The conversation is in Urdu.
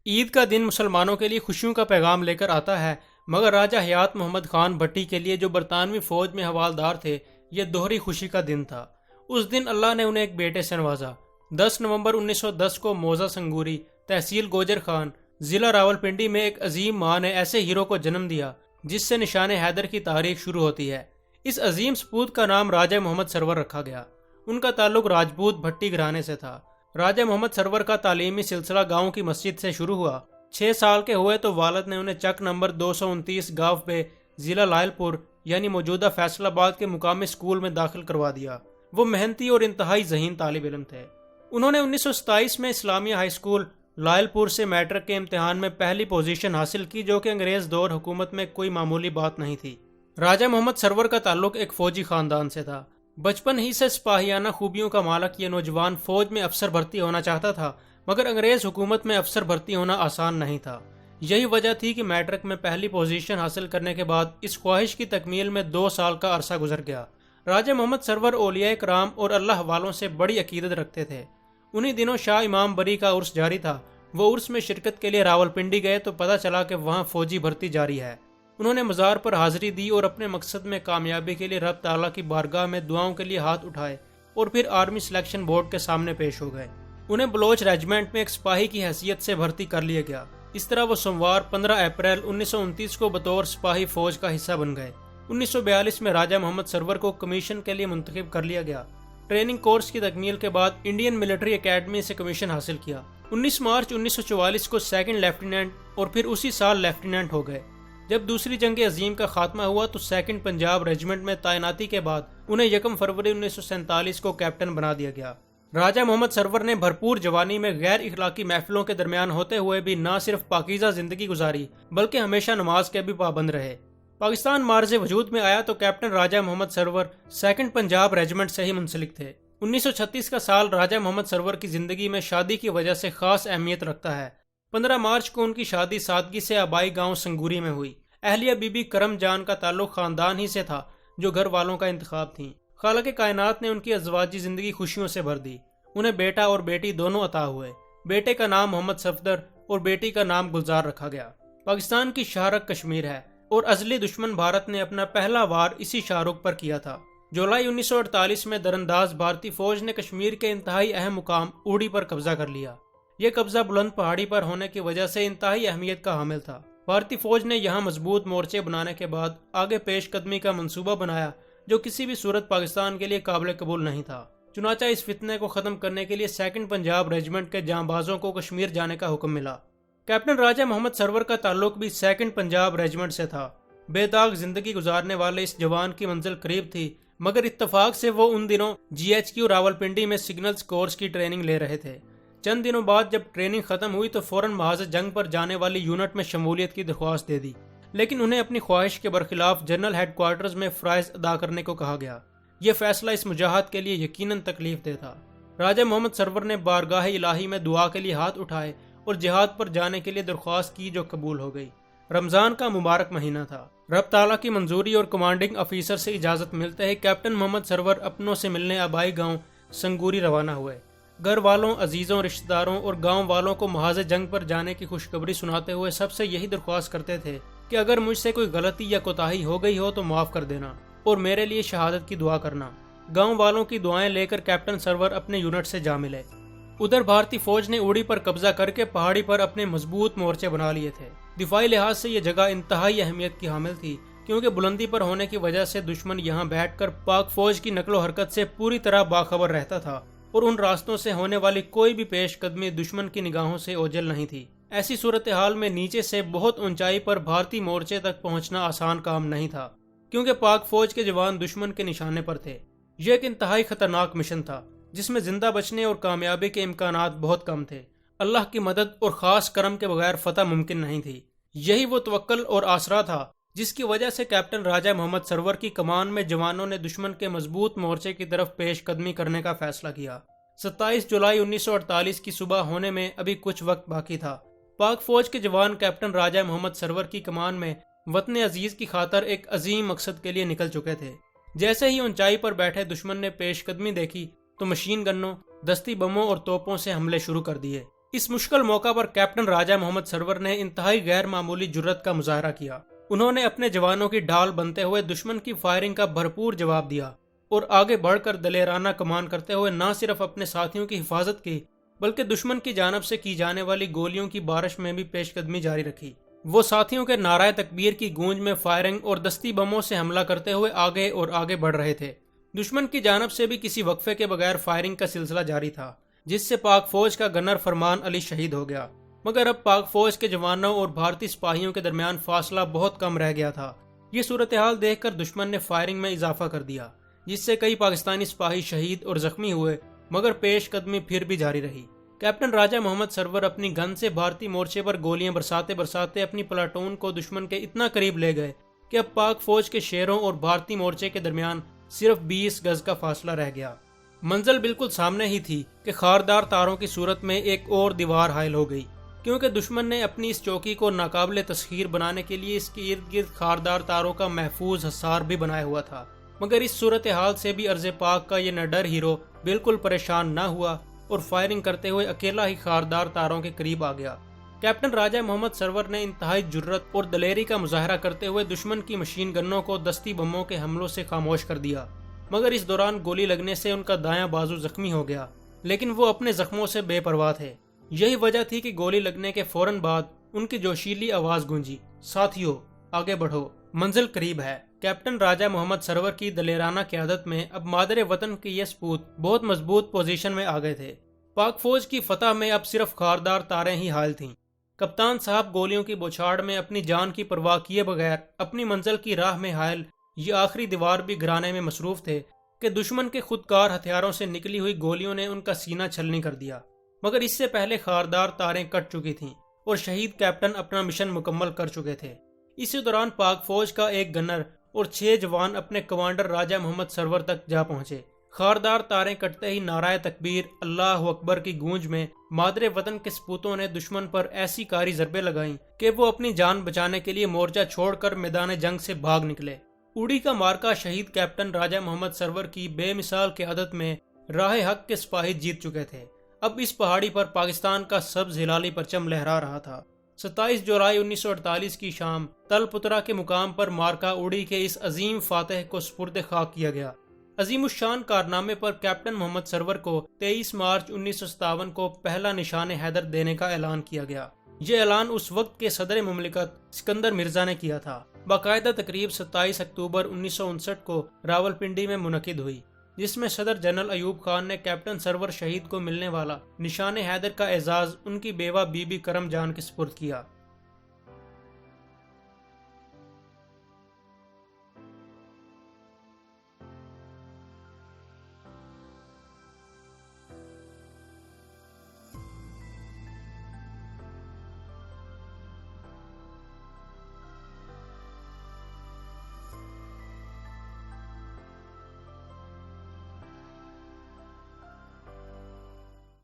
عید کا دن مسلمانوں کے لیے خوشیوں کا پیغام لے کر آتا ہے، مگر راجہ حیات محمد خان بھٹی کے لیے جو برطانوی فوج میں حوالدار تھے، یہ دوہری خوشی کا دن تھا۔ اس دن اللہ نے انہیں ایک بیٹے سے نوازا۔ 10 نومبر 1910 کو موزہ سنگوری، تحصیل گوجر خان، ضلع راولپنڈی میں ایک عظیم ماں نے ایسے ہیرو کو جنم دیا جس سے نشان حیدر کی تاریخ شروع ہوتی ہے۔ اس عظیم سپوت کا نام راجہ محمد سرور رکھا گیا۔ ان کا تعلق راجپوت بھٹی گھرانے سے تھا۔ راجہ محمد سرور کا تعلیمی سلسلہ گاؤں کی مسجد سے شروع ہوا۔ 6 سال کے ہوئے تو والد نے انہیں چک نمبر 229 گاؤں پہ ضلع لائل پور یعنی موجودہ فیصل آباد کے مقامی اسکول میں داخل کروا دیا۔ وہ محنتی اور انتہائی ذہین طالب علم تھے۔ انہوں نے 1927 میں اسلامیہ ہائی اسکول لائل پور سے میٹرک کے امتحان میں پہلی پوزیشن حاصل کی، جو کہ انگریز دور حکومت میں کوئی معمولی بات نہیں تھی۔ راجہ محمد سرور کا تعلق ایک فوجی خاندان سے تھا۔ بچپن ہی سے سپاہیانہ خوبیوں کا مالک یہ نوجوان فوج میں افسر بھرتی ہونا چاہتا تھا، مگر انگریز حکومت میں افسر بھرتی ہونا آسان نہیں تھا۔ یہی وجہ تھی کہ میٹرک میں پہلی پوزیشن حاصل کرنے کے بعد اس خواہش کی تکمیل میں 2 سال کا عرصہ گزر گیا۔ راجہ محمد سرور اولیاء کرام اور اللہ والوں سے بڑی عقیدت رکھتے تھے۔ انہی دنوں شاہ امام بری کا عرس جاری تھا۔ وہ عرس میں شرکت کے لیے راولپنڈی گئے تو پتہ چلا کہ وہاں فوجی بھرتی جاری ہے۔ انہوں نے مزار پر حاضری دی اور اپنے مقصد میں کامیابی کے لیے رب تعالیٰ کی بارگاہ میں دعاؤں کے لیے ہاتھ اٹھائے اور پھر آرمی سلیکشن بورڈ کے سامنے پیش ہو گئے۔ انہیں بلوچ ریجمنٹ میں ایک سپاہی کی حیثیت سے بھرتی کر لیا گیا۔ اس طرح وہ سوموار 15 اپریل 1929 کو بطور سپاہی فوج کا حصہ بن گئے۔ 1942 میں راجہ محمد سرور کو کمیشن کے لیے منتخب کر لیا گیا۔ ٹریننگ کورس کی تکمیل کے بعد انڈین ملٹری اکیڈمی سے کمیشن حاصل کیا۔ 19 مارچ 1944 کو سیکنڈ لیفٹیننٹ اور پھر اسی سال لیفٹیننٹ ہو گئے۔ جب دوسری جنگ عظیم کا خاتمہ ہوا تو سیکنڈ پنجاب ریجمنٹ میں تعیناتی کے بعد انہیں 1 فروری 1947 کو کیپٹن بنا دیا گیا۔ راجہ محمد سرور نے بھرپور جوانی میں غیر اخلاقی محفلوں کے درمیان ہوتے ہوئے بھی نہ صرف پاکیزہ زندگی گزاری بلکہ ہمیشہ نماز کے بھی پابند رہے۔ پاکستان مارز وجود میں آیا تو کیپٹن راجہ محمد سرور سیکنڈ پنجاب ریجمنٹ سے ہی منسلک تھے۔ 1936 کا سال راجہ محمد سرور کی زندگی میں شادی کی وجہ سے خاص اہمیت رکھتا ہے۔ 15 مارچ کو ان کی شادی سادگی سے آبائی گاؤں سنگوری میں ہوئی۔ اہلیہ بی بی کرم جان کا تعلق خاندان ہی سے تھا جو گھر والوں کا انتخاب تھیں۔ خالق کائنات نے ان کی ازواجی زندگی خوشیوں سے بھر دی۔ انہیں بیٹا اور بیٹی دونوں عطا ہوئے۔ بیٹے کا نام محمد صفدر اور بیٹی کا نام گلزار رکھا گیا۔ پاکستان کی شاہرگ کشمیر ہے اور ازلی دشمن بھارت نے اپنا پہلا وار اسی شاہرگ پر کیا تھا۔ جولائی 1948 میں درانداز بھارتی فوج نے کشمیر کے انتہائی اہم مقام اوڑی پر قبضہ کر لیا۔ یہ قبضہ بلند پہاڑی پر ہونے کی وجہ سے انتہائی اہمیت کا حامل تھا۔ بھارتی فوج نے یہاں مضبوط مورچے بنانے کے بعد آگے پیش قدمی کا منصوبہ بنایا جو کسی بھی صورت پاکستان کے لیے قابل قبول نہیں تھا۔ چنانچہ اس فتنے کو ختم کرنے کے لیے سیکنڈ پنجاب ریجمنٹ کے جانبازوں کو کشمیر جانے کا حکم ملا۔ کیپٹن راجہ محمد سرور کا تعلق بھی سیکنڈ پنجاب ریجمنٹ سے تھا۔ بے داغ زندگی گزارنے والے اس جوان کی منزل قریب تھی، مگر اتفاق سے وہ ان دنوں GHQ راولپنڈی میں سگنلز کورس کی ٹریننگ لے رہے تھے۔ چند دنوں بعد جب ٹریننگ ختم ہوئی تو فوراً محاذ جنگ پر جانے والی یونٹ میں شمولیت کی درخواست دے دی، لیکن انہیں اپنی خواہش کے برخلاف جنرل ہیڈ کوارٹرز میں فرائض ادا کرنے کو کہا گیا۔ یہ فیصلہ اس مجاہد کے لیے یقیناً تکلیف دہ تھا۔ راجہ محمد سرور نے بارگاہ الہی میں دعا کے لیے ہاتھ اٹھائے اور جہاد پر جانے کے لیے درخواست کی جو قبول ہو گئی۔ رمضان کا مبارک مہینہ تھا۔ رب تعالیٰ کی منظوری اور کمانڈنگ افیسر سے اجازت ملتے ہی کیپٹن محمد سرور اپنوں سے ملنے آبائی گاؤں سنگوری روانہ ہوئے۔ گھر والوں، عزیزوں، رشتہ داروں اور گاؤں والوں کو محاذ جنگ پر جانے کی خوشخبری سناتے ہوئے سب سے یہی درخواست کرتے تھے کہ اگر مجھ سے کوئی غلطی یا کوتاہی ہو گئی ہو تو معاف کر دینا اور میرے لیے شہادت کی دعا کرنا۔ گاؤں والوں کی دعائیں لے کر کیپٹن سرور اپنے یونٹ سے جا ملے۔ ادھر بھارتی فوج نے اوڑی پر قبضہ کر کے پہاڑی پر اپنے مضبوط مورچے بنا لیے تھے۔ دفاعی لحاظ سے یہ جگہ انتہائی اہمیت کی حامل تھی کیونکہ بلندی پر ہونے کی وجہ سے دشمن یہاں بیٹھ کر پاک فوج کی نقل و حرکت سے پوری طرح باخبر رہتا تھا اور ان راستوں سے ہونے والی کوئی بھی پیش قدمی دشمن کی نگاہوں سے اوجھل نہیں تھی۔ ایسی صورتحال میں نیچے سے بہت اونچائی پر بھارتی مورچے تک پہنچنا آسان کام نہیں تھا کیونکہ پاک فوج کے جوان دشمن کے نشانے پر تھے۔ یہ ایک انتہائی خطرناک مشن تھا جس میں زندہ بچنے اور کامیابی کے امکانات بہت کم تھے۔ اللہ کی مدد اور خاص کرم کے بغیر فتح ممکن نہیں تھی۔ یہی وہ توکل اور آسرا تھا جس کی وجہ سے کیپٹن راجہ محمد سرور کی کمان میں جوانوں نے دشمن کے مضبوط مورچے کی طرف پیش قدمی کرنے کا فیصلہ کیا۔ 27 جولائی 1948 کی صبح ہونے میں ابھی کچھ وقت باقی تھا۔ پاک فوج کے جوان کیپٹن راجہ محمد سرور کی کمان میں وطن عزیز کی خاطر ایک عظیم مقصد کے لیے نکل چکے تھے۔ جیسے ہی اونچائی پر بیٹھے دشمن نے پیش قدمی دیکھی تو مشین گنوں، دستی بموں اور توپوں سے حملے شروع کر دیے۔ اس مشکل موقع پر کیپٹن راجہ محمد سرور نے انتہائی غیر معمولی جرت کا مظاہرہ کیا۔ انہوں نے اپنے جوانوں کی ڈھال بنتے ہوئے دشمن کی فائرنگ کا بھرپور جواب دیا اور آگے بڑھ کر دلیرانہ کمان کرتے ہوئے نہ صرف اپنے ساتھیوں کی حفاظت کی بلکہ دشمن کی جانب سے کی جانے والی گولیوں کی بارش میں بھی پیش قدمی جاری رکھی۔ وہ ساتھیوں کے نعرہ تکبیر کی گونج میں فائرنگ اور دستی بموں سے حملہ کرتے ہوئے آگے اور آگے بڑھ رہے تھے۔ دشمن کی جانب سے بھی کسی وقفے کے بغیر فائرنگ کا سلسلہ جاری تھا، جس سے پاک فوج کا گنر فرمان علی شہید ہو گیا۔ مگر اب پاک فوج کے جوانوں اور بھارتی سپاہیوں کے درمیان فاصلہ بہت کم رہ گیا تھا۔ یہ صورتحال دیکھ کر دشمن نے فائرنگ میں اضافہ کر دیا، جس سے کئی پاکستانی سپاہی شہید اور زخمی ہوئے، مگر پیش قدمی پھر بھی جاری رہی۔ کیپٹن راجہ محمد سرور اپنی گن سے بھارتی مورچے پر گولیاں برساتے برساتے اپنی پلاٹون کو دشمن کے اتنا قریب لے گئے کہ اب پاک فوج کے شیروں اور بھارتی مورچے کے درمیان صرف 20 گز کا فاصلہ رہ گیا۔ منزل بالکل سامنے ہی تھی کہ خاردار تاروں کی صورت میں ایک اور دیوار حائل ہو گئی، کیونکہ دشمن نے اپنی اس چوکی کو ناقابل تسخیر بنانے کے لیے اس کے ارد گرد خاردار تاروں کا محفوظ حصار بھی بنایا ہوا تھا۔ مگر اس صورتحال سے بھی ارض پاک کا یہ نڈر ہیرو بالکل پریشان نہ ہوا اور فائرنگ کرتے ہوئے اکیلا ہی خاردار تاروں کے قریب آ گیا۔ کیپٹن راجہ محمد سرور نے انتہائی جرت اور دلیری کا مظاہرہ کرتے ہوئے دشمن کی مشین گنوں کو دستی بموں کے حملوں سے خاموش کر دیا، مگر اس دوران گولی لگنے سے ان کا دایاں بازو زخمی ہو گیا، لیکن وہ اپنے زخموں سے بے پرواہ تھے۔ یہی وجہ تھی کہ گولی لگنے کے فوراً بعد ان کی جوشیلی آواز گونجی، ساتھیو آگے بڑھو، منزل قریب ہے۔ کیپٹن راجہ محمد سرور کی دلیرانہ قیادت میں اب مادر وطن کے یہ سپوت بہت مضبوط پوزیشن میں آ گئے تھے۔ پاک فوج کی فتح میں اب صرف خاردار تاریں ہی حائل تھیں۔ کپتان صاحب گولیوں کی بوچھاڑ میں اپنی جان کی پرواہ کیے بغیر اپنی منزل کی راہ میں حائل یہ آخری دیوار بھی گرانے میں مصروف تھے کہ دشمن کے خودکار ہتھیاروں سے نکلی ہوئی گولیوں نے ان کا سینہ چھلنی کر دیا، مگر اس سے پہلے خاردار تاریں کٹ چکی تھیں اور شہید کیپٹن اپنا مشن مکمل کر چکے تھے۔ اسی دوران پاک فوج کا ایک گنر اور 6 جوان اپنے کمانڈر راجہ محمد سرور تک جا پہنچے۔ خاردار تاریں کٹتے ہی نعرہ تکبیر اللہ اکبر کی گونج میں مادر وطن کے سپوتوں نے دشمن پر ایسی کاری ضربیں لگائیں کہ وہ اپنی جان بچانے کے لیے مورچہ چھوڑ کر میدان جنگ سے بھاگ نکلے۔ اڑی کا مارکا شہید کیپٹن راجہ محمد سرور کی بے مثال قیادت میں راہ حق کے سپاہی جیت چکے تھے۔ اب اس پہاڑی پر پاکستان کا سبز ہلالی پرچم لہرا رہا تھا۔ 27 جولائی 1948 کی شام تل پترا کے مقام پر مارکا اڑی کے اس عظیم فاتح کو سپرد خاک کیا گیا۔ عظیم الشان کارنامے پر کیپٹن محمد سرور کو 23 مارچ 1957 کو پہلا نشان حیدر دینے کا اعلان کیا گیا۔ یہ اعلان اس وقت کے صدر مملکت سکندر مرزا نے کیا تھا۔ باقاعدہ تقریب 27 اکتوبر 1959 کو راولپنڈی میں منعقد ہوئی، جس میں صدر جنرل ایوب خان نے کیپٹن سرور شہید کو ملنے والا نشان حیدر کا اعزاز ان کی بیوہ بی بی کرم جان کے سپرد کیا۔